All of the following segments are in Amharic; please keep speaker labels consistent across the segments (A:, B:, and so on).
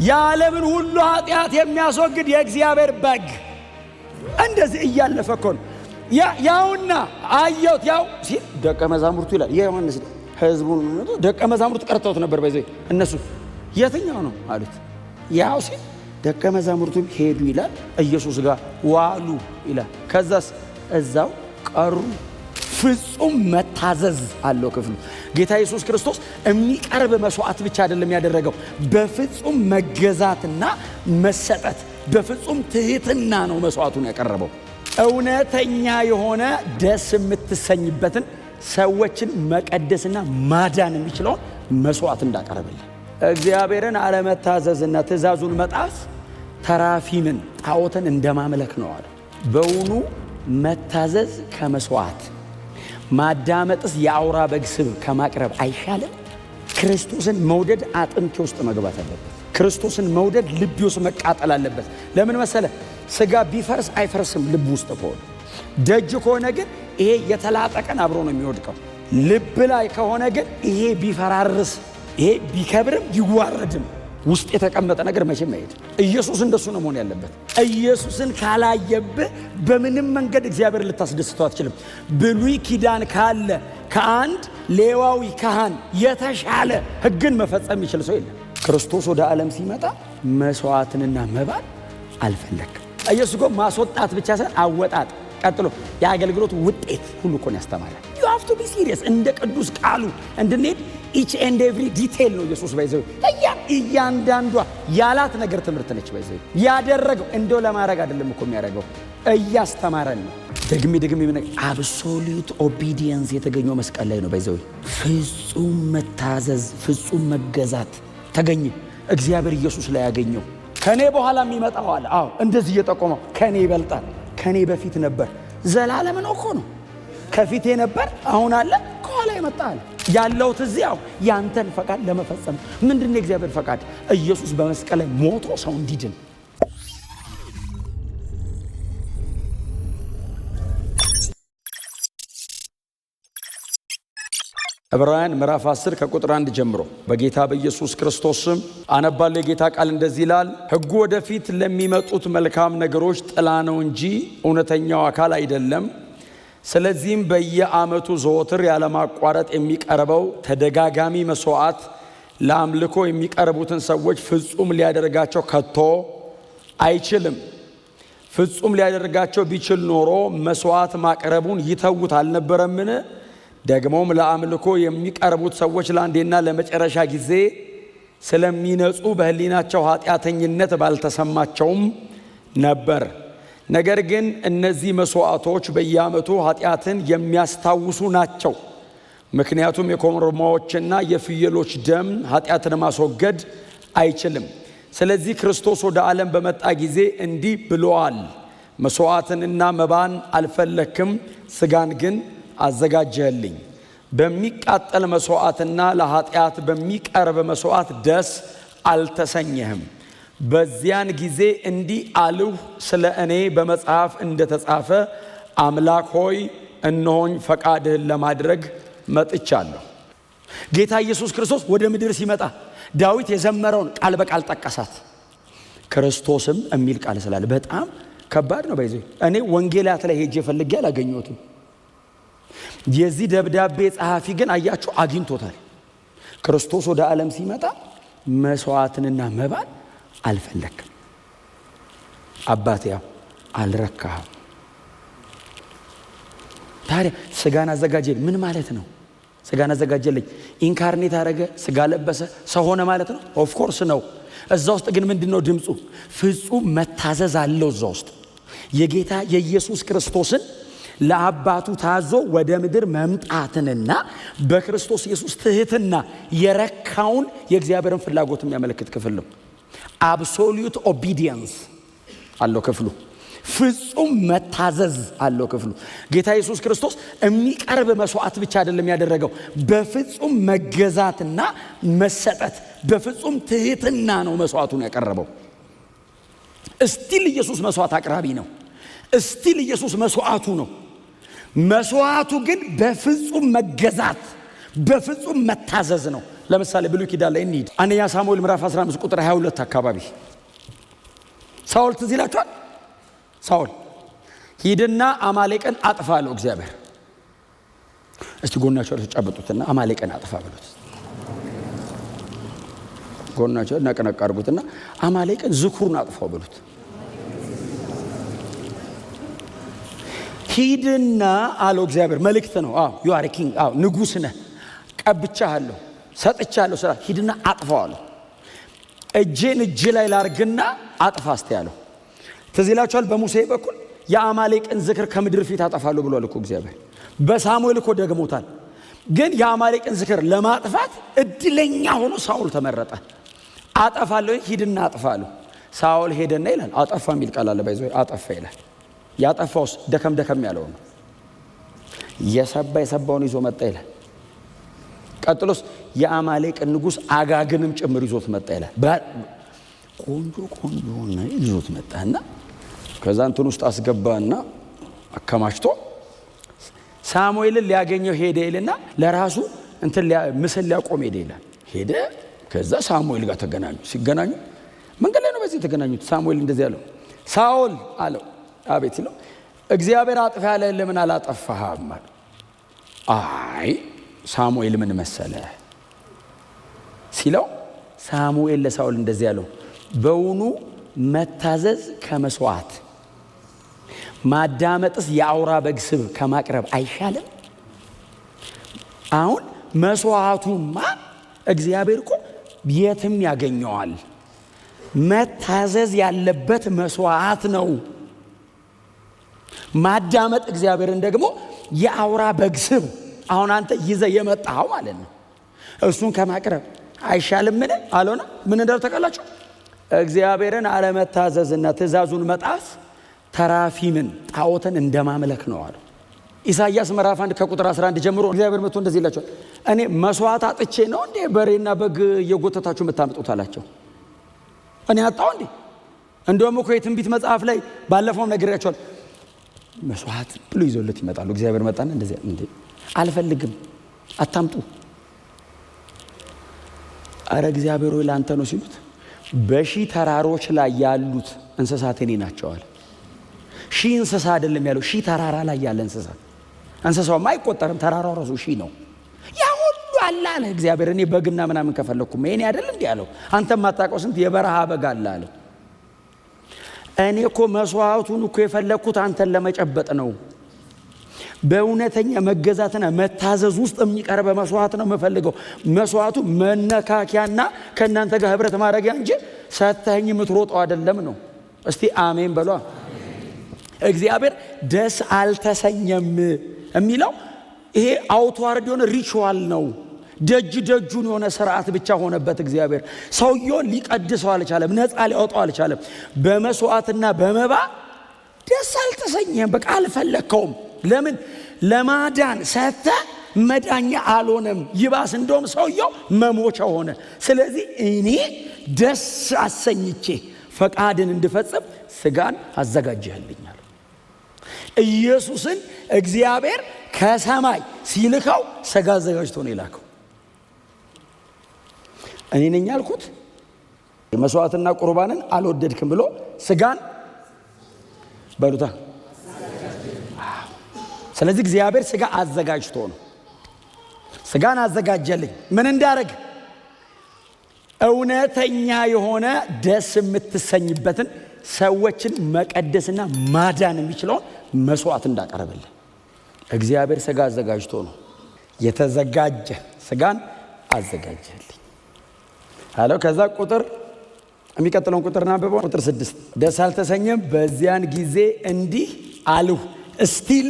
A: የዓለምን ሁሉ ኃጢአት የሚያስወግድ የእግዚአብሔር በግ እንደዚህ እያለፈ እኮ ነው። ያውና አየሁት ያው ሲል ደቀ መዛሙርቱ ይላል የዮሐንስ ሕዝቡን ደቀ መዛሙርቱ ቀርተውት ነበር። በዚህ እነሱ የትኛው ነው አሉት። ያው ሲል ደቀ መዛሙርቱ ሄዱ ይላል ኢየሱስ ጋር ዋሉ ይላል። ከዛስ እዛው ቀሩ። ፍጹም መታዘዝ አለው ክፍሉ። ጌታ ኢየሱስ ክርስቶስ የሚቀርብ መስዋዕት ብቻ አይደለም ያደረገው፣ በፍጹም መገዛትና መሰጠት በፍጹም ትህትና ነው መስዋዕቱን ያቀረበው። እውነተኛ የሆነ ደስ የምትሰኝበትን ሰዎችን መቀደስና ማዳን የሚችለውን መስዋዕት እንዳቀረበልን እግዚአብሔርን አለመታዘዝና ትእዛዙን መጣስ ተራፊምን ጣዖትን እንደማምለክ ነው አለ። በውኑ መታዘዝ ከመስዋዕት ማዳመጥስ የአውራ በግ ስብ ከማቅረብ አይሻልም? ክርስቶስን መውደድ አጥንቴ ውስጥ መግባት አለበት። ክርስቶስን መውደድ ልብ ውስጥ መቃጠል አለበት። ለምን መሰለ? ስጋ ቢፈርስ አይፈርስም ልብ ውስጥ ከሆነ። ደጅ ከሆነ ግን ይሄ የተላጠቀን አብሮ ነው የሚወድቀው። ልብ ላይ ከሆነ ግን ይሄ ቢፈራርስ ይሄ ቢከብርም ይዋረድም ውስጥ የተቀመጠ ነገር መቼም አይሄድ። ኢየሱስ እንደሱ ነው መሆን ያለበት። ኢየሱስን ካላየብህ በምንም መንገድ እግዚአብሔር ልታስደስተው አትችልም። ብሉይ ኪዳን ካለ ከአንድ ሌዋዊ ካህን የተሻለ ሕግን መፈጸም የሚችል ሰው የለም። ክርስቶስ ወደ ዓለም ሲመጣ መስዋዕትንና መባን አልፈለግም። ኢየሱስ እኮ ማስወጣት ብቻ ሳይሆን አወጣጥ፣ ቀጥሎ የአገልግሎት ውጤት ሁሉ እኮ ነው ያስተማረን። you have to be serious እንደ ቅዱስ ቃሉ እንድንሄድ each and every detail ነው ኢየሱስ ባይዘው እያንዳንዷ ያላት ነገር ትምህርት ነች። ባይዘው ያደረገው እንደው ለማድረግ አይደለም እኮ የሚያደርገው እያስተማረን ነው። ደግሜ ምን absolute obedience የተገኘው መስቀል ላይ ነው። ባይዘው ፍጹም መታዘዝ ፍጹም መገዛት ተገኘ እግዚአብሔር ኢየሱስ ላይ ያገኘው። ከኔ በኋላ የሚመጣው አለ። አዎ እንደዚህ እየጠቆመው ከኔ ይበልጣል፣ ከኔ በፊት ነበር። ዘላለም ነው እኮ ነው። ከፊቴ ነበር አሁን አለ፣ ከኋላ ይመጣል። ያለው እዚያው ያንተን ፈቃድ ለመፈጸም ምንድነው የእግዚአብሔር ፈቃድ? ኢየሱስ በመስቀል ላይ ሞቶ ሰው እንዲድን። ዕብራውያን ምዕራፍ 10 ከቁጥር 1 ጀምሮ በጌታ በኢየሱስ ክርስቶስ ስም አነባለሁ። የጌታ ቃል እንደዚህ ይላል። ሕጉ ወደፊት ለሚመጡት መልካም ነገሮች ጥላ ነው እንጂ እውነተኛው አካል አይደለም። ስለዚህም በየዓመቱ ዘወትር ያለማቋረጥ የሚቀርበው ተደጋጋሚ መስዋዕት ለአምልኮ የሚቀርቡትን ሰዎች ፍጹም ሊያደርጋቸው ከቶ አይችልም። ፍጹም ሊያደርጋቸው ቢችል ኖሮ መስዋዕት ማቅረቡን ይተውት አልነበረምን? ደግሞም ለአምልኮ የሚቀርቡት ሰዎች ለአንዴና ለመጨረሻ ጊዜ ስለሚነጹ በሕሊናቸው ኃጢአተኝነት ባልተሰማቸውም ነበር። ነገር ግን እነዚህ መስዋዕቶች በየዓመቱ ኃጢአትን የሚያስታውሱ ናቸው። ምክንያቱም የኮርማዎችና የፍየሎች ደም ኃጢአትን ማስወገድ አይችልም። ስለዚህ ክርስቶስ ወደ ዓለም በመጣ ጊዜ እንዲህ ብሎአል፣ መስዋዕትንና መባን አልፈለክም፣ ሥጋን ግን አዘጋጀህልኝ። በሚቃጠል መስዋዕትና ለኃጢአት በሚቀርብ መስዋዕት ደስ አልተሰኘህም። በዚያን ጊዜ እንዲህ አልሁ፣ ስለ እኔ በመጽሐፍ እንደተጻፈ አምላክ ሆይ እነሆኝ ፈቃድህን ለማድረግ መጥቻለሁ። ጌታ ኢየሱስ ክርስቶስ ወደ ምድር ሲመጣ ዳዊት የዘመረውን ቃል በቃል ጠቀሳት። ክርስቶስም የሚል ቃል ስላለ በጣም ከባድ ነው። ባይዘይ እኔ ወንጌላት ላይ ሄጄ ፈልጌ አላገኘሁትም። የዚህ ደብዳቤ ጸሐፊ ግን አያችሁ አግኝቶታል። ክርስቶስ ወደ ዓለም ሲመጣ መስዋዕትንና መባን አልፈለክም። አባቴ ያው አልረካህም። ታዲያ ሥጋን አዘጋጀልኝ ምን ማለት ነው? ሥጋን አዘጋጀልኝ ኢንካርኔት አደረገ፣ ሥጋ ለበሰ፣ ሰው ሆነ ማለት ነው። ኦፍ ኮርስ ነው። እዛ ውስጥ ግን ምንድነው ድምፁ? ፍጹም መታዘዝ አለው። እዛ ውስጥ የጌታ የኢየሱስ ክርስቶስን ለአባቱ ታዞ ወደ ምድር መምጣትንና በክርስቶስ ኢየሱስ ትህትና የረካውን የእግዚአብሔርን ፍላጎት የሚያመለክት ክፍል ነው። አብሶሉት ኦቢዲየንስ አለው ክፍሉ። ፍጹም መታዘዝ አለው ክፍሉ። ጌታ ኢየሱስ ክርስቶስ የሚቀርብ መስዋዕት ብቻ አይደለም ያደረገው፣ በፍጹም መገዛትና መሰጠት በፍጹም ትህትና ነው መስዋዕቱን ያቀረበው። እስቲል ኢየሱስ መስዋዕት አቅራቢ ነው። እስቲል ኢየሱስ መስዋዕቱ ነው። መስዋዕቱ ግን በፍጹም መገዛት በፍጹም መታዘዝ ነው። ለምሳሌ ብሉይ ኪዳን ላይ እንሂድ። አንደኛ ሳሙኤል ምዕራፍ 15 ቁጥር 22 አካባቢ ሳኦል ትዝ ይላችኋል። ሳኦል ሂድና አማሌቅን አጥፋ አለው እግዚአብሔር። እስቲ ጎናቸው ተጫበጡትና አማሌቅን አጥፋ ብሉት። ጎናቸው ነቀነቅ አድርጉትና አማሌቅን ዝኩሩን አጥፋው ብሉት። ሂድና አለው እግዚአብሔር። መልእክት ነው። ዩ አር ኪንግ፣ ንጉሥ ነህ፣ ቀብቻለሁ፣ ሰጥቻለሁ ስራ። ሂድና አጥፋው አለው። እጄን እጅ ላይ ላርግና አጥፋ እስቲ ያለው ትዝ ይላችኋል። በሙሴ በኩል የአማሌቅን ዝክር ከምድር ፊት አጠፋለሁ ብሏል እኮ እግዚአብሔር። በሳሙኤል እኮ ደግሞታል። ግን የአማሌቅን ዝክር ለማጥፋት እድለኛ ሆኖ ሳኦል ተመረጠ። አጠፋለሁ፣ ሂድና አጥፋለሁ። ሳኦል ሄደና ይላል አጠፋ የሚል ቃል አለ። ባይዘው አጠፋ ይላል። ያጠፋውስ ደከም ያለው ነው። የሰባውን ይዞ መጣ ይላል። ቀጥሎስ የአማሌቅን ንጉሥ አጋግንም ጭምር ይዞት መጣ ይላል። ቆንጆ ነው ይዞት መጣና ከዛ እንትን ውስጥ አስገባና አከማችቶ ሳሙኤልን ሊያገኘው ሄደ ይልና ለራሱ እንትን ምስል ሊያቆም ሄደ ይላል። ሄደ ከዛ ሳሙኤል ጋር ተገናኙ። ሲገናኙ መንገድ ላይ ነው በዚህ ተገናኙት። ሳሙኤል እንደዚህ ያለው ሳኦል አለው። አቤት ይለው እግዚአብሔር አጥፋ ያለ ለምን አላጠፋህም አለው። አይ ሳሙኤል ምን መሰለ ሲለው ሳሙኤል ለሳኦል እንደዚህ ያለው በውኑ መታዘዝ ከመስዋዕት ማዳመጥስ የአውራ በግ ስብ ከማቅረብ አይሻልም? አሁን መስዋዕቱማ እግዚአብሔር እኮ የትም ያገኘዋል። መታዘዝ ያለበት መስዋዕት ነው። ማዳመጥ እግዚአብሔርን ደግሞ የአውራ በግ ስብ አሁን አንተ ይዘህ የመጣኸው ማለት ነው። እሱን ከማቅረብ አይሻልም? ምን አለውና ምን እንደው ተቀላችሁ እግዚአብሔርን አለመታዘዝና ትእዛዙን መጣስ ተራፊምን ጣዖትን እንደማምለክ ነው አለው። ኢሳይያስ ምዕራፍ 1 ከቁጥር 11 ጀምሮ እግዚአብሔር መጥቶ እንደዚህ ይላቸዋል። እኔ መስዋዕት አጥቼ ነው እንዴ በሬና በግ እየጎተታችሁ የምታመጡት አላቸው። እኔ አጣው እንዴ? እንደውም እኮ የትንቢት መጽሐፍ ላይ ባለፈው ነግሬያቸዋል። መስዋዕት ብሎ ይዞለት ይመጣሉ። እግዚአብሔር መጣና እንደዚህ እንዴ አልፈልግም አታምጡ። አረ እግዚአብሔር ሆይ ላንተ ነው ሲሉት በሺህ ተራሮች ላይ ያሉት እንስሳት እኔ ናቸዋል። ሺህ እንስሳ አይደለም ያለው፣ ሺህ ተራራ ላይ ያለ እንስሳ። እንስሳውማ አይቆጠርም፣ ተራራው ራሱ ሺህ ነው። ያ ሁሉ አለ አለ እግዚአብሔር። እኔ በግና ምናምን ከፈለኩም እኔ አይደል እንዴ ያለው። አንተ ማታውቀው ስንት የበረሃ በግ አለ አለው። እኔ እኮ መስዋዕቱን እኮ የፈለኩት አንተን ለመጨበጥ ነው። በእውነተኛ መገዛትና መታዘዝ ውስጥ የሚቀርበ መስዋዕት ነው የምፈልገው። መስዋዕቱ መነካኪያና ከእናንተ ጋር ህብረት ማድረጊያ እንጂ ሰተኸኝ የምትሮጠው አይደለም ነው። እስቲ አሜን በሏ። እግዚአብሔር ደስ አልተሰኘም የሚለው ይሄ አውትዋርድ የሆነ ሪቹዋል ነው። ደጁን የሆነ ስርዓት ብቻ ሆነበት። እግዚአብሔር ሰውየውን ሊቀድሰው አልቻለም፣ ነፃ ሊያወጣው አልቻለም። በመስዋዕትና በመባ ደስ አልተሰኘም። በቃ አልፈለከውም። ለምን? ለማዳን ሰተ መዳኛ አልሆነም። ይባስ እንደውም ሰውየው መሞቻ ሆነ። ስለዚህ እኔ ደስ አሰኝቼ ፈቃድን እንድፈጽም ስጋን አዘጋጀህልኛል። ኢየሱስን እግዚአብሔር ከሰማይ ሲልከው ስጋ አዘጋጅቶ ነው የላከው። እኔ ነኝ ያልኩት መስዋዕትና ቁርባንን አልወደድክም ብሎ ስጋን በሉታ። ስለዚህ እግዚአብሔር ስጋ አዘጋጅቶ ነው። ስጋን አዘጋጀልኝ ምን እንዳረግ? እውነተኛ የሆነ ደስ የምትሰኝበትን ሰዎችን መቀደስና ማዳን የሚችለውን መስዋዕት እንዳቀረበልህ እግዚአብሔር ስጋ አዘጋጅቶ ነው። የተዘጋጀ ስጋን አዘጋጀልኝ አለው። ከዛ የሚቀጥለውን ቁጥር እናንብበው። ቁጥር 6 ደስ አልተሰኘም። በዚያን ጊዜ እንዲህ አልሁ። እስቲል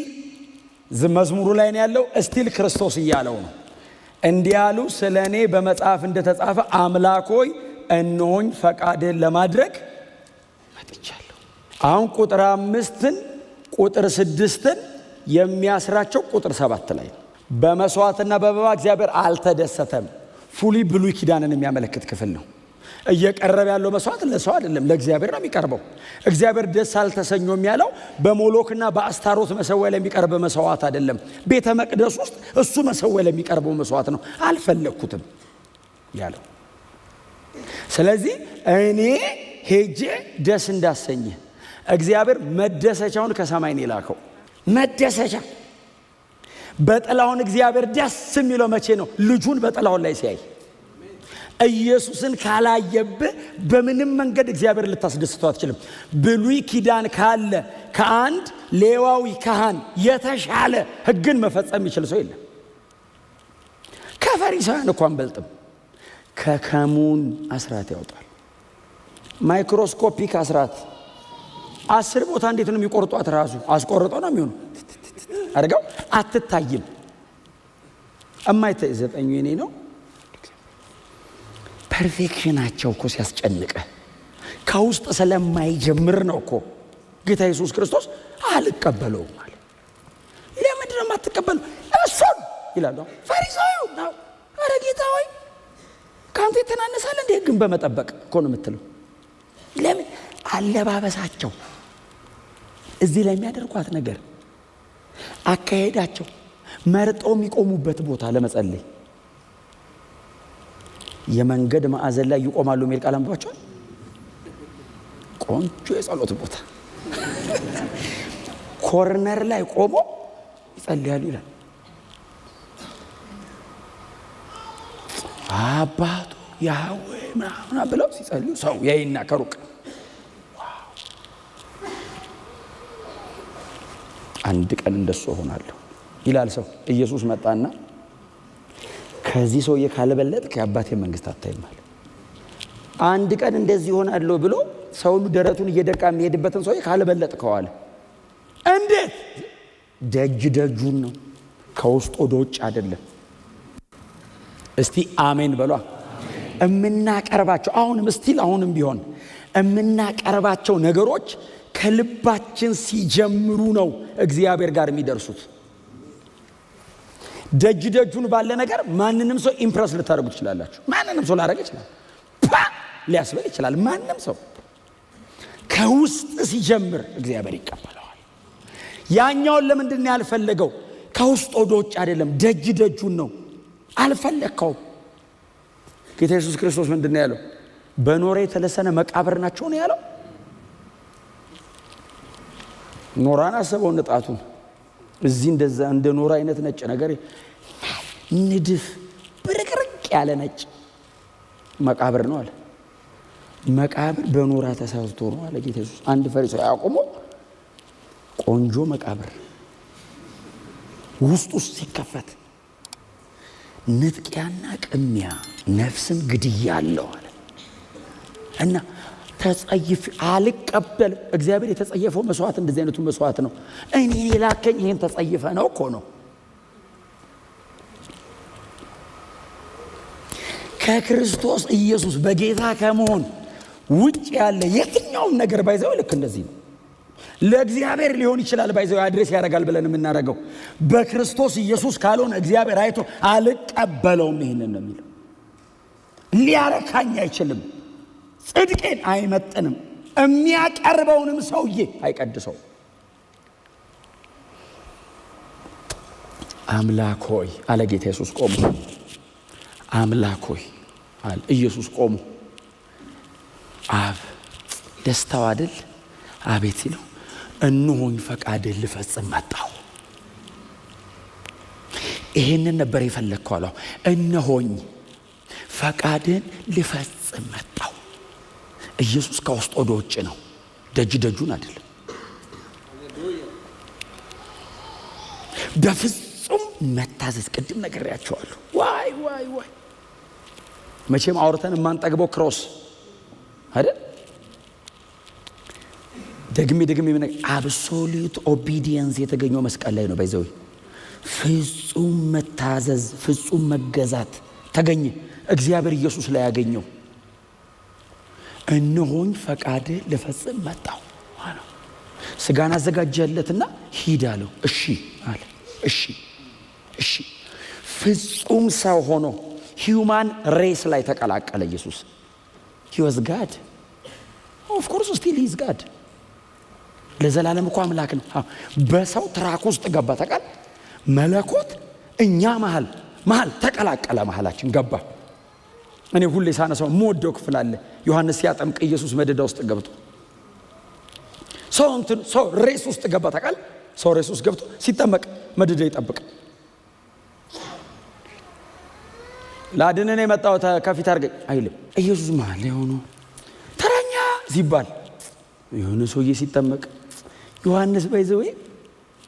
A: መዝሙሩ ላይ ነው ያለው። እስቲል ክርስቶስ እያለው ነው። እንዲህ አሉ ስለ እኔ በመጽሐፍ እንደተጻፈ አምላክ ሆይ እነሆኝ ፈቃድህን ለማድረግ መጥቻለሁ። አሁን ቁጥር 5ን ቁጥር 6ን የሚያስራቸው ቁጥር 7 ላይ ነው። በመስዋዕትና በመባ እግዚአብሔር አልተደሰተም። ፉሊ ብሉይ ኪዳንን የሚያመለክት ክፍል ነው። እየቀረበ ያለው መስዋዕት ለሰው አይደለም፣ ለእግዚአብሔር ነው የሚቀርበው። እግዚአብሔር ደስ አልተሰኘም ያለው በሞሎክና በአስታሮት መሰዊያ ላይ የሚቀርብ መስዋዕት አይደለም። ቤተ መቅደስ ውስጥ እሱ መሰዊያ ላይ የሚቀርበው መስዋዕት ነው። አልፈለኩትም። ያለው። ስለዚህ እኔ ሄጄ ደስ እንዳሰኘ እግዚአብሔር መደሰቻውን ከሰማይ ነው የላከው። መደሰቻ በጥላውን እግዚአብሔር ደስ የሚለው መቼ ነው? ልጁን በጥላውን ላይ ሲያይ። ኢየሱስን ካላየብህ በምንም መንገድ እግዚአብሔር ልታስደስተው አትችልም። ብሉይ ኪዳን ካለ ከአንድ ሌዋዊ ካህን የተሻለ ሕግን መፈጸም የሚችል ሰው የለም። ከፈሪሳውያን እኮ አንበልጥም። ከከሙን አስራት ያወጣል። ማይክሮስኮፒክ አስራት 10 ቦታ እንዴት ነው የሚቆርጧት? ራሱ አስቆርጦ ነው የሚሆኑ አድርገው አትታይም። እማይታይ 9 የኔ ነው። ፐርፌክሽናቸው እኮ ሲያስጨንቀ ከውስጥ ስለማይጀምር ነው እኮ ጌታ ኢየሱስ ክርስቶስ አልቀበለውም አለ። ለምንድን ነው የማትቀበለው? እሱን ይላሉ ፈሪሳዊው ነው። አረ ጌታ ሆይ ካንተ የተናነሳለ እንደ ሕግን በመጠበቅ እኮ ነው የምትለው። ለምን? አለባበሳቸው፣ እዚህ ላይ የሚያደርጓት ነገር፣ አካሄዳቸው፣ መርጠው የሚቆሙበት ቦታ ለመጸለይ የመንገድ ማዕዘን ላይ ይቆማሉ የሚል ቃል አንብባችኋል? ቆንጆ የጸሎት ቦታ ኮርነር ላይ ቆሞ ይጸልያሉ ይላል። አባቱ ያህዌ ምናምን ብለው ሲጸልዩ ሰው ያይና ከሩቅ አንድ ቀን እንደሱ ሆናለሁ ይላል ሰው። ኢየሱስ መጣና ከዚህ ሰውዬ ካልበለጥክ የአባቴ መንግስት አታይም አለ። አንድ ቀን እንደዚህ ሆናለሁ ብሎ ሰው ሁሉ ደረቱን እየደቃ የሚሄድበትን ሰውዬ ካልበለጥከው አለ። እንዴት? ደጅ ደጁን ነው፣ ከውስጥ ወደ ውጭ አይደለም። እስቲ አሜን በሏ። እምናቀርባቸው አሁንም ቢሆን እምናቀርባቸው ነገሮች ከልባችን ሲጀምሩ ነው እግዚአብሔር ጋር የሚደርሱት። ደጅ ደጁን ባለ ነገር ማንንም ሰው ኢምፕረስ ልታደርጉ ትችላላችሁ። ማንንም ሰው ላደርግ ይችላል፣ ሊያስበል ይችላል። ማንም ሰው ከውስጥ ሲጀምር እግዚአብሔር ይቀበለዋል። ያኛውን ለምንድን ነው ያልፈለገው? ከውስጥ ወደ ውጭ አይደለም፣ ደጅ ደጁን ነው። አልፈለግከውም። ጌታ ኢየሱስ ክርስቶስ ምንድን ነው ያለው? በኖራ የተለሰነ መቃብር ናቸው ነው ያለው። ኖራን አሰበው፣ ንጣቱን እዚህ እንደዛ እንደ ኖራ አይነት ነጭ ነገር ንድፍ ብርቅርቅ ያለ ነጭ መቃብር ነው አለ። መቃብር በኖራ ተሰርቶ ነው አለ ጌታ ኢየሱስ። አንድ ፈሪሳዊ አቆሞ ቆንጆ መቃብር ውስጡ ሲከፈት ንጥቂያና ቅሚያ ነፍስን ግድያ አለው አለ እና ተጸይፍ አልቀበል። እግዚአብሔር የተጸየፈው መስዋዕት እንደዚህ አይነቱ መስዋዕት ነው። እኔ ላከኝ ይሄን ተጸይፈ ነው እኮ ነው። ከክርስቶስ ኢየሱስ በጌታ ከመሆን ውጭ ያለ የትኛውም ነገር ባይዘው ልክ እንደዚህ ነው። ለእግዚአብሔር ሊሆን ይችላል ባይዘው አድሬስ ያደርጋል ብለን የምናደርገው በክርስቶስ ኢየሱስ ካልሆነ እግዚአብሔር አይቶ አልቀበለውም ይሄንን ነው የሚለው። ሊያረካኝ አይችልም፣ ጽድቄን አይመጥንም፣ የሚያቀርበውንም ሰውዬ አይቀድሰው። አምላክ ሆይ አለ ጌታ ኢየሱስ ቆሞ። አምላክ ሆይ አለ ኢየሱስ ቆሞ። አብ ደስታው አይደል አቤት ሲለው እነሆኝ ፈቃድህን ልፈጽም መጣሁ። ይሄንን ነበር የፈለግከው አለው። እነሆኝ ፈቃድህን ልፈጽም መጣሁ። ኢየሱስ ከውስጥ ወደ ውጭ ነው፣ ደጅ ደጁን አይደለም። በፍጹም መታዘዝ ቅድም ነግሬያቸዋለሁ። ዋይ ዋይ ዋይ መቼም አውርተን የማንጠግበው ክሮስ አይደል? ደግሜ አብሶሉት ኦቢዲየንስ የተገኘው መስቀል ላይ ነው። ባይዘው ፍጹም መታዘዝ፣ ፍጹም መገዛት ተገኘ እግዚአብሔር ኢየሱስ ላይ ያገኘው። እነሆኝ ፈቃድህ ልፈጽም መጣሁ አለው። ስጋን አዘጋጀለትና ሂድ አለው። እሺ አለ። እሺ ፍጹም ሰው ሆኖ ሂውማን ሬስ ላይ ተቀላቀለ ኢየሱስ። he was God, of course still he is God። ለዘላለም እኮ አምላክ ነው። በሰው ትራክ ውስጥ ገባ። ተቃል መለኮት እኛ መሃል ተቀላቀለ፣ መሃላችን ገባ። እኔ ሁሌ ሳነሳው የምወደው ክፍል አለ። ዮሐንስ ሲያጠምቅ ኢየሱስ መደዳ ውስጥ ገብቶ ሰው ሬስ ውስጥ ገባ ታውቃለህ? ሰው ሬስ ውስጥ ገብቶ ሲጠመቅ መደዳ ይጠብቅ። ላድነን የመጣው ከፊት አድርገኝ አይልም። ኢየሱስ መሀል ላይ ሆኖ ተረኛ ሲባል የሆነ ሰውዬ ሲጠመቅ ዮሐንስ ባይዘው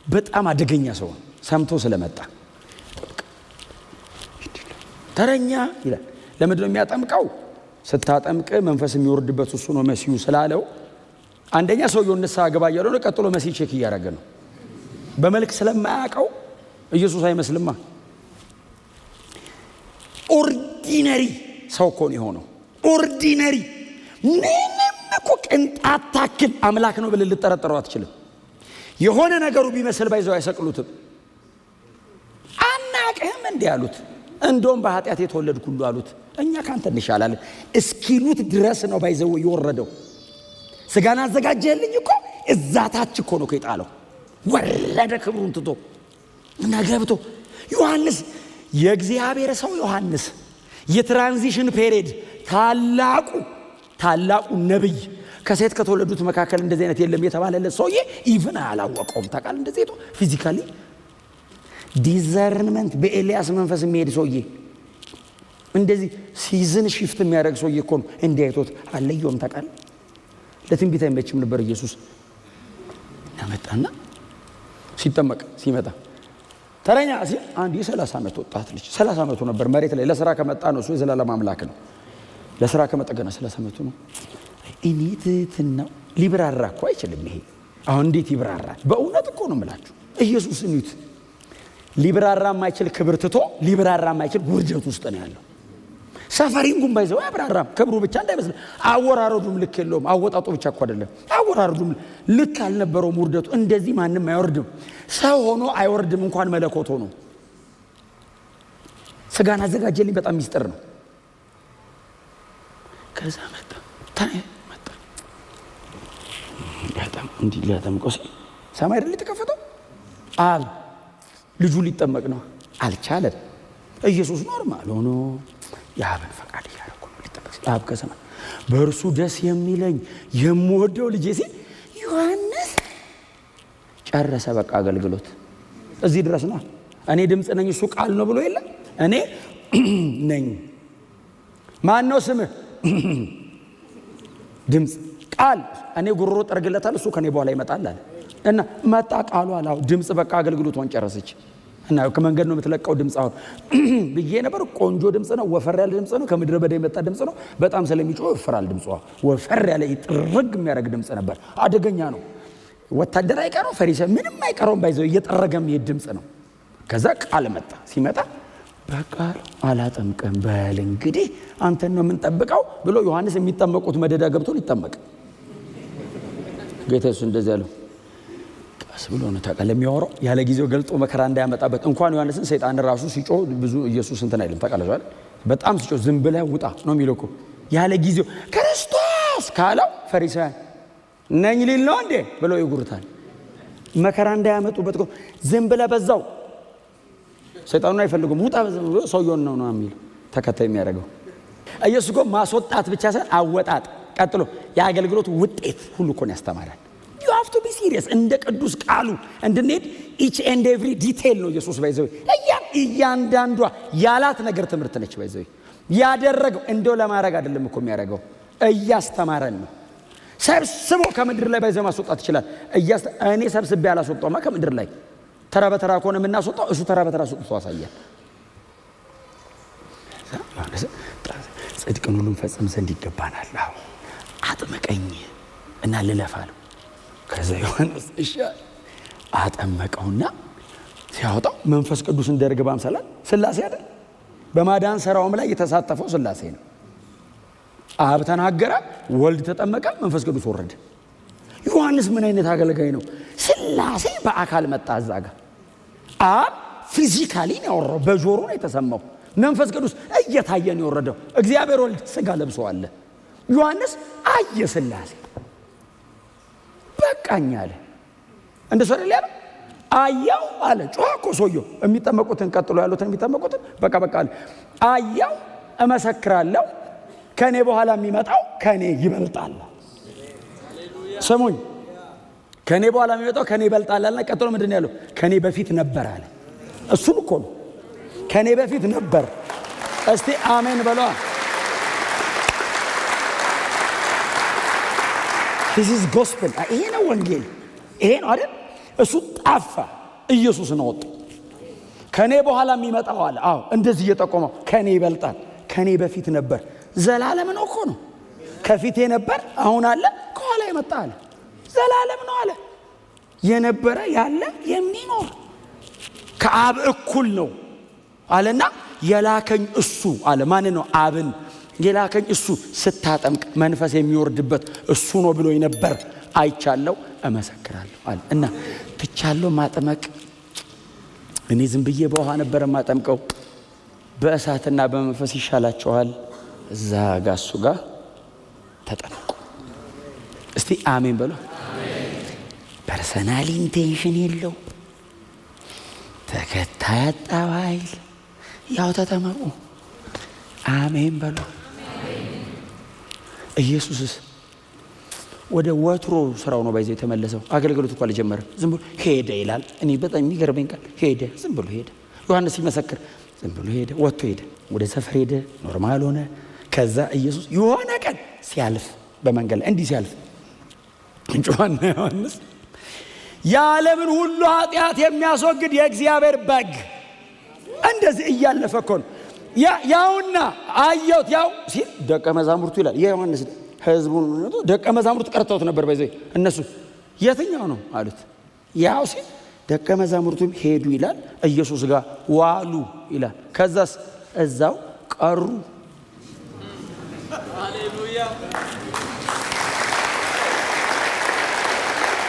A: በጣም አደገኛ ሰው ሰምቶ ስለመጣ ተረኛ ይላል። ለምንድን ነው የሚያጠምቀው? ስታጠምቅ መንፈስ የሚወርድበት እሱ ነው መሲሁ ስላለው አንደኛ ሰውየው ንስሐ ገባ እያለ ነው። ቀጥሎ መሲህ ቼክ እያደረገ ነው። በመልክ ስለማያውቀው ኢየሱስ አይመስልማ። ኦርዲነሪ ሰው እኮ ነው የሆነው። ኦርዲነሪ ምንም እኮ ቅንጣት ታክል አምላክ ነው ብለህ ልጠረጥረው አትችልም። የሆነ ነገሩ ቢመስል ባይዘው አይሰቅሉትም። አናቅህም እንዲህ አሉት። እንደውም በኃጢአት የተወለድኩ ሁሉ አሉት እኛ ካንተ እንሻላለን እስኪሉት ድረስ ነው ባይዘው የወረደው። ስጋን አዘጋጀህልኝ እኮ እዛ ታች እኮ ነው የጣለው። ወረደ ክብሩን ትቶ እና ገብቶ ዮሐንስ የእግዚአብሔር ሰው ዮሐንስ የትራንዚሽን ፔሪድ ታላቁ ነብይ ከሴት ከተወለዱት መካከል እንደዚህ አይነት የለም የተባለለት ሰውዬ ኢቭን አላወቀውም። ታውቃለህ? እንደዚህ ነው ፊዚካሊ ዲዘርንመንት በኤልያስ መንፈስ የሚሄድ ሰውዬ እንደዚህ ሲዝን ሽፍት የሚያደርግ ሰውዬ እኮ ነው። እንዲህ አይቶት አለየውም። ታውቃለህ? ለትንቢት አይመችም ነበር ኢየሱስ። መጣና ሲጠመቅ ሲመጣ ተረኛ ሲል አንድ የ30 ዓመት ወጣት ልጅ 30 ዓመቱ ነበር። መሬት ላይ ለስራ ከመጣ ነው እሱ የዘላለም አምላክ ነው። ለስራ ከመጣ ገና 30 ዓመቱ ነው። እኔትናው ሊብራራ እኮ አይችልም። ይሄ አሁን እንዴት ይብራራል? በእውነት እኮ ነው የምላችሁ። ኢየሱስ እኒት ሊብራራ የማይችል ክብር ትቶ ሊብራራ የማይችል ውርደት ውስጥ ነው ያለው። ሰፈሪንጉም ባይዘው አያብራራም። ክብሩ ብቻ እንዳይመስል አወራረዱም ልክ የለውም። አወጣጡ ብቻ እኮ አይደለም አወራረዱም ልክ አልነበረውም። ውርደቱ እንደዚህ ማንም አይወርድም። ሰው ሆኖ አይወርድም እንኳን መለኮት ሆኖ። ስጋን አዘጋጀልኝ በጣም ሚስጥር ነው። ከዛ መጣ በጣም እንዲህ ሊያጠምቀው ሰማይ አይደል የተከፈተው? አብ ልጁ ሊጠመቅ ነው አልቻለም። ኢየሱስ ኖርማል ሆኖ የአብን ፈቃድ እያደረኩ ነው ሊጠመቅ ሲል አብ ከሰማይ በእርሱ ደስ የሚለኝ የምወደው ልጄ ሲል ዮሐንስ ጨረሰ። በቃ አገልግሎት እዚህ ድረስ ነው። እኔ ድምፅ ነኝ እሱ ቃል ነው ብሎ የለ እኔ ነኝ። ማን ነው ስምህ? ድምፅ ቃል እኔ ጉሮሮ ጠርግለታል እሱ ከኔ በኋላ ይመጣል አለ እና መጣ ቃሉ አላው ድምፅ በቃ አገልግሎቷን ጨረሰች። እና ከመንገድ ነው የምትለቀው ድምፅ አሁን ብዬ ነበር። ቆንጆ ድምፅ ነው፣ ወፈር ያለ ድምፅ ነው፣ ከምድረ በዳ የመጣ ድምፅ ነው። በጣም ስለሚጮህ ወፈራል ድምጿ። ወፈር ያለ ጥርግ የሚያደርግ ድምፅ ነበር። አደገኛ ነው። ወታደር አይቀረው ፈሪሳይ ምንም አይቀረውም። ባይዘው እየጠረገ የሚሄድ ድምፅ ነው። ከዛ ቃል መጣ። ሲመጣ በቃ አላጠምቅም በል እንግዲህ አንተን ነው የምንጠብቀው ብሎ ዮሐንስ የሚጠመቁት መደዳ ገብቶ ሊጠመቅ ጌታ ኢየሱስ እንደዚህ ያለው ቀስ ብሎ ነው ታውቃለህ የሚያወራው። ያለ ጊዜው ገልጦ መከራ እንዳያመጣበት እንኳን ዮሐንስን ሰይጣን ራሱ ሲጮህ ብዙ ኢየሱስ እንትን አይልም ታውቃለህ አይደል? በጣም ሲጮህ ዝም ብለህ ውጣ ነው የሚለው እኮ። ያለ ጊዜው ክርስቶስ ካለው ፈሪሳውያን ነኝ ሊል ነው እንዴ ብለው ይጉርታል። መከራ እንዳያመጡበት እኮ ዝም ብለህ በዛው ሰይጣኑን አይፈልጉም። ውጣ ሰውየውን ነው የሚለው ተከታይ የሚያደርገው። ኢየሱስ እኮ ማስወጣት ብቻ ሳይሆን አወጣጥ ቀጥሎ የአገልግሎት ውጤት ሁሉ እኮ ነው ያስተማራል። you have to be serious እንደ ቅዱስ ቃሉ እንድንሄድ each and every detail ነው ኢየሱስ ባይዘው እያንዳንዷ ያላት ነገር ትምህርት ነች። ባይዘው ያደረገው እንደው ለማድረግ አይደለም እኮ የሚያደርገው እያስተማረን ነው። ሰብስቦ ከምድር ላይ ባይዘው ማስወጣት ይችላል። እኔ ሰብስቤ ያላስወጣውማ ከምድር ላይ ተራ በተራ ከሆነ የምናስወጣው እሱ ተራ በተራ አስወጥቶ ያሳያል። ጽድቅን ሁሉ ፈጽም ዘንድ ይገባናል። አዎ አጥመቀኝ እና ልለፋለሁ። ከዛ ዮሐንስ እሺ አጠመቀውና ሲያወጣው መንፈስ ቅዱስ እንደ ርግብ አምሳል ሥላሴ አይደል? በማዳን ሥራውም ላይ የተሳተፈው ሥላሴ ነው። አብ ተናገረ፣ ወልድ ተጠመቀ፣ መንፈስ ቅዱስ ወረደ። ዮሐንስ ምን አይነት አገልጋይ ነው? ሥላሴ በአካል መጣ። እዛ ጋር አብ ፊዚካሊ ነው ያወራው፣ በጆሮ ነው የተሰማው። መንፈስ ቅዱስ እየታየ ነው የወረደው። እግዚአብሔር ወልድ ሥጋ ለብሶ አለ። ዮሐንስ አየ ሥላሴ በቃኝ አለ። እንደሱ አይደል ያለው? አያው አለ። ጮኸ እኮ ሰውየው። የሚጠመቁትን ቀጥሎ ያሉትን የሚጠመቁትን በቃ አለ። አያው እመሰክራለሁ ከኔ በኋላ የሚመጣው ከኔ ይበልጣል። ስሙኝ፣ ከኔ በኋላ የሚመጣው ከኔ ይበልጣል አለና ቀጥሎ ምንድነው ያለው? ከኔ በፊት ነበር አለ። እሱን እኮ ነው ከኔ በፊት ነበር። እስቲ አሜን በሏ። this is gospel። ይሄ ነው ወንጌል፣ ይሄ ነው አይደል? እሱ ጠፋ፣ ኢየሱስ ነው ወጣ። ከኔ በኋላ የሚመጣው አለ። አዎ እንደዚህ እየጠቆመው ከኔ ይበልጣል፣ ከኔ በፊት ነበር። ዘላለም ነው እኮ ነው። ከፊቴ ነበር፣ አሁን አለ፣ ከኋላ ይመጣ አለ። ዘላለም ነው አለ። የነበረ ያለ የሚኖር ከአብ እኩል ነው አለና የላከኝ እሱ አለ። ማን ነው? አብን የላከኝ እሱ ስታጠምቅ መንፈስ የሚወርድበት እሱ ነው ብሎኝ ነበር። አይቻለሁ፣ እመሰክራለሁ አለ። እና ትቻለሁ ማጥመቅ። እኔ ዝም ብዬ በውሃ ነበር ማጠምቀው፣ በእሳትና በመንፈስ ይሻላችኋል። እዛ ጋር እሱ ጋር ተጠመቁ። እስቲ አሜን በሉ። ፐርሰናል ኢንቴንሽን የለው፣ ተከታይ አጣዋይል፣ ያው ተጠመቁ። አሜን በሉ። ኢየሱስስ ወደ ወትሮ ስራው ነው ባይዘው የተመለሰው። አገልግሎት እንኳን አልጀመረም፣ ዝም ብሎ ሄደ ይላል። እኔ በጣም የሚገርመኝ ቃል ሄደ፣ ዝም ብሎ ሄደ። ዮሐንስ ሲመሰክር ዝም ብሎ ሄደ፣ ወጥቶ ሄደ፣ ወደ ሰፈር ሄደ፣ ኖርማል ሆነ። ከዛ ኢየሱስ የሆነ ቀን ሲያልፍ በመንገድ ላይ እንዲህ ሲያልፍ ጆሐንስ ዮሐንስ የዓለምን ሁሉ ኃጢአት የሚያስወግድ የእግዚአብሔር በግ እንደዚህ እያለፈ እኮ ነው። ያውና አየሁት፣ ያው ሲል ደቀ መዛሙርቱ ይላል። የዮሐንስ ህዝቡን ደቀ መዛሙርቱ ቀርተውት ነበር። በዚህ እነሱ የትኛው ነው አሉት። ያው ሲል ደቀ መዛሙርቱም ሄዱ ይላል። ኢየሱስ ጋር ዋሉ ይላል። ከዛስ እዛው ቀሩ። ሃሌሉያ።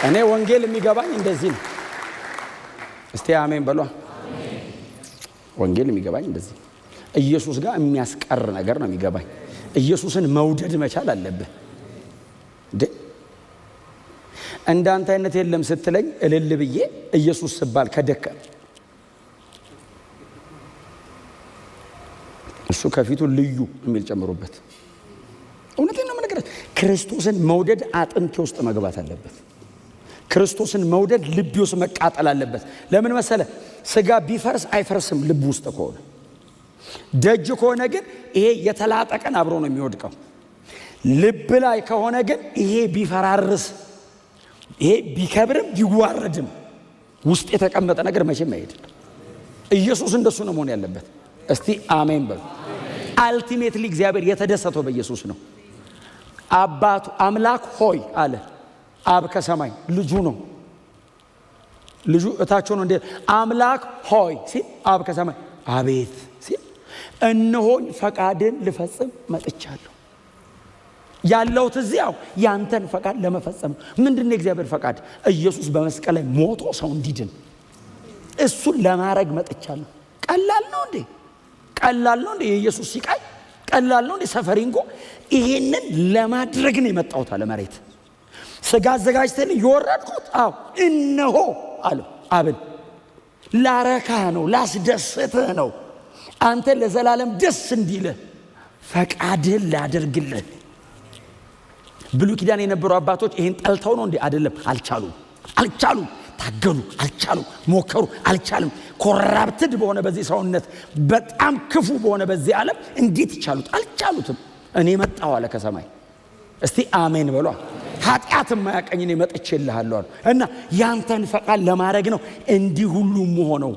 A: እኔ ወንጌል የሚገባኝ እንደዚህ ነው። እስቲ አሜን በሏ። ወንጌል የሚገባኝ እንደዚህ ኢየሱስ ጋር የሚያስቀር ነገር ነው የሚገባኝ። ኢየሱስን መውደድ መቻል አለብህ። እንዳንተ አይነት የለም ስትለኝ እልል ብዬ ኢየሱስ ስባል ከደከ እሱ ከፊቱ ልዩ የሚል ጨምሩበት። እውነቴን ነው የምነግርህ። ክርስቶስን መውደድ አጥንቴ ውስጥ መግባት አለበት። ክርስቶስን መውደድ ልብ ውስጥ መቃጠል አለበት። ለምን መሰለ? ስጋ ቢፈርስ አይፈርስም ልብ ውስጥ ከሆነ። ደጅ ከሆነ ግን ይሄ የተላጠቀን አብሮ ነው የሚወድቀው። ልብ ላይ ከሆነ ግን ይሄ ቢፈራርስ፣ ይሄ ቢከብርም ቢዋረድም ውስጥ የተቀመጠ ነገር መቼም አይሄድም። ኢየሱስ እንደሱ ነው መሆን ያለበት። እስቲ አሜን በሉ። አልቲሜትሊ እግዚአብሔር የተደሰተው በኢየሱስ ነው። አባቱ አምላክ ሆይ አለ። አብ ከሰማይ ልጁ ነው። ልጁ እታች ሆኖ እንደ አምላክ ሆይ ሲል አብ ከሰማይ አቤት ሲል እነሆኝ ፈቃድን ልፈጽም መጥቻለሁ። ያለሁት እዚያው ያንተን ፈቃድ ለመፈጸም። ምንድነው የእግዚአብሔር ፈቃድ? ኢየሱስ በመስቀል ላይ ሞቶ ሰው እንዲድን እሱን ለማድረግ መጥቻለሁ። ቀላል ነው እንዴ? ቀላል ነው እንዴ? የኢየሱስ ሲቃይ ቀላል ነው እንዴ? ሰፈሪንጎ ይሄንን ለማድረግ ነው የመጣሁት አለ መሬት። ስጋ አዘጋጅተን የወረድኩት አዎ እነሆ አለው አብን ላረካ ነው፣ ላስደስትህ ነው። አንተ ለዘላለም ደስ እንዲልህ ፈቃድህን ላደርግልህ። ብሉይ ኪዳን የነበሩ አባቶች ይሄን ጠልተው ነው እንዴ? አይደለም። አልቻሉም። ታገሉ፣ አልቻሉም። ሞከሩ፣ አልቻሉም። ኮራፕትድ በሆነ በዚህ ሰውነት በጣም ክፉ በሆነ በዚህ ዓለም እንዴት ይቻሉት? አልቻሉትም። እኔ መጣሁ አለ ከሰማይ። እስቲ አሜን በሏ። ኃጢአት የማያቀኝ እኔ መጥቼልሃለሁ አለ እና ያንተን ፈቃድ ለማድረግ ነው እንዲህ ሁሉም ሆነው።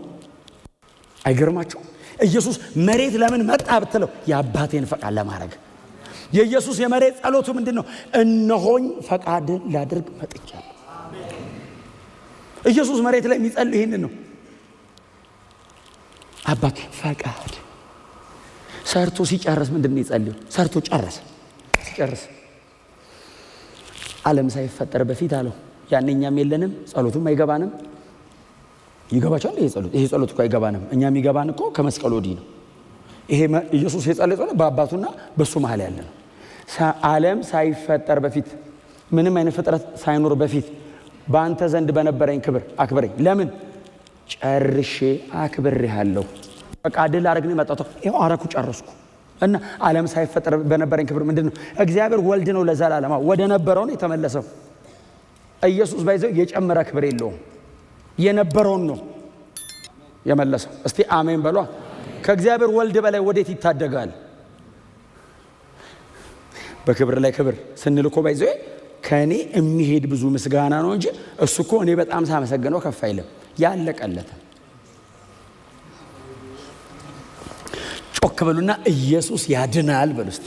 A: አይገርማችሁ? ኢየሱስ መሬት ለምን መጣ ብትለው የአባቴን ፈቃድ ለማድረግ። የኢየሱስ የመሬት ጸሎቱ ምንድነው? እነሆኝ ፈቃድን ላድርግ መጥቻለሁ። ኢየሱስ መሬት ላይ የሚጸልይ ይሄንን ነው። አባት ፈቃድ ሰርቶ ሲጨርስ ምንድነው ይጸልዩ? ሰርቶ ጨረሰ። ሲጨርስ ዓለም ሳይፈጠር በፊት አለው ያንኛም የለንም፣ ጸሎቱም አይገባንም። ይገባቻል? ይሄ ጸሎት እኮ አይገባንም። እኛም ይገባን እኮ ከመስቀል ወዲህ ነው። ይሄ ኢየሱስ የጸለየ ጸሎት በአባቱና በሱ መሃል ያለ ነው። ዓለም ሳይፈጠር በፊት ምንም አይነት ፍጥረት ሳይኖር በፊት በአንተ ዘንድ በነበረኝ ክብር አክብረኝ። ለምን? ጨርሼ አክብሬሃለሁ። ፈቃድህን ላደርግ ነው የመጣሁት። ይኸው አረኩ፣ ጨረስኩ። እና ዓለም ሳይፈጠር በነበረኝ ክብር ምንድነው? እግዚአብሔር ወልድ ነው ለዘላለም ወደ ነበረው ነው የተመለሰው። ኢየሱስ ባይዘው የጨመረ ክብር የለውም፣ የነበረውን ነው የመለሰው። እስቲ አሜን በሏ። ከእግዚአብሔር ወልድ በላይ ወዴት ይታደጋል? በክብር ላይ ክብር ስንል እኮ ባይዘው ከኔ የሚሄድ ብዙ ምስጋና ነው እንጂ እሱ እኮ እኔ በጣም ሳመሰግነው ከፍ አይልም። ያለቀለት ጮክ በሉና ኢየሱስ ያድናል በሉ እስቲ።